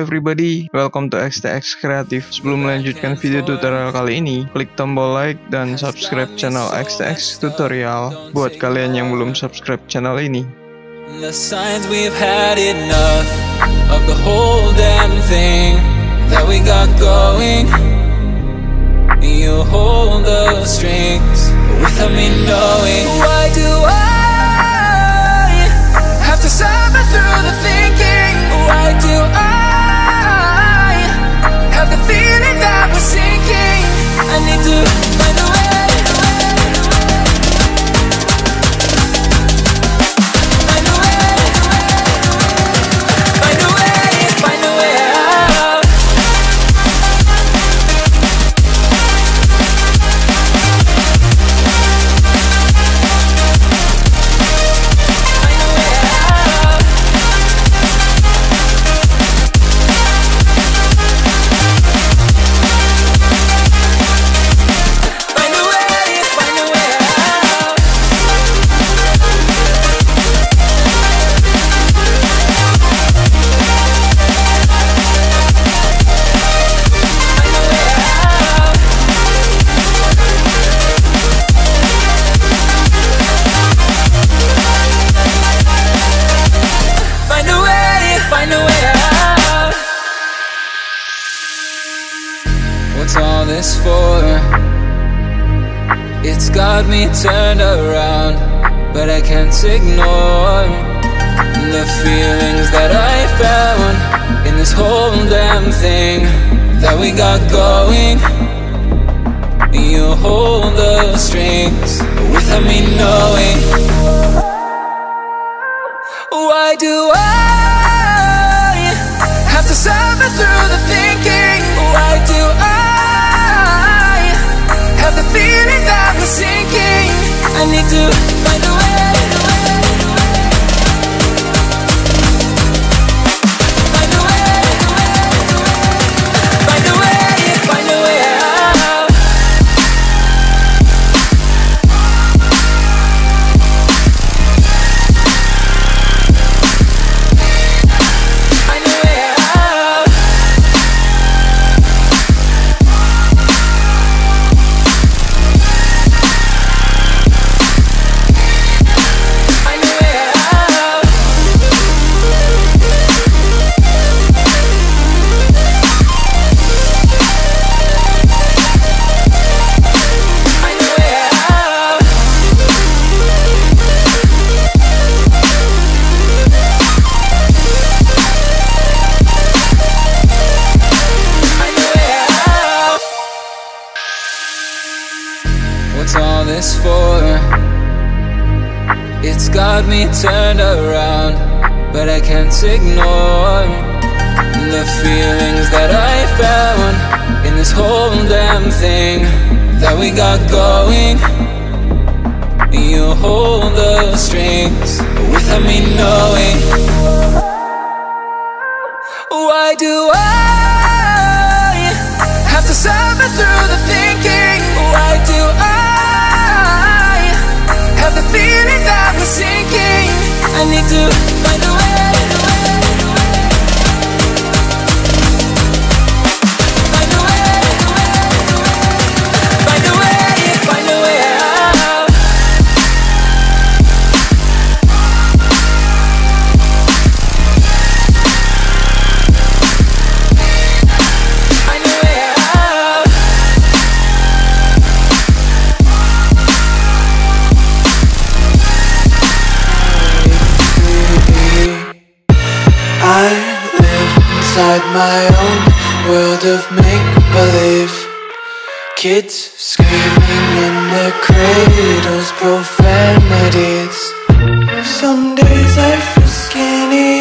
everybody, welcome to XTX Kreatif. Sebelum melanjutkan video tutorial kali ini, klik tombol like dan subscribe channel XTX Tutorial buat kalian yang belum subscribe channel ini. The signs we've had enough of the whole damn thing that we got going. You hold the strings without me knowing. Why do I have to suffer through the thinking? Why do I have the feeling that we're sinking? I need to find a way. What's all this for? It's got me turned around, but I can't ignore the feelings that I found in this whole damn thing that we got going. You hold the strings without me knowing. Why do I have to suffer through the thinking? Why do I have the feeling that we're sinking? I need to find a way. Find a way. Find a way. Find a way out. Find a way out. What's all this for? It's got me turned around, but I can't ignore the feelings that I found in this whole damn thing that we got going. You hold the strings without me knowing. Why do I have to suffer through the thinking? Why do I have the feeling that we're sinking? I need to find a way. Find a way. Find a way. Find a way out. Find a way out. I live inside my own world of make-believe. Kids screaming in their cradles, profanities. Some days I feel skinny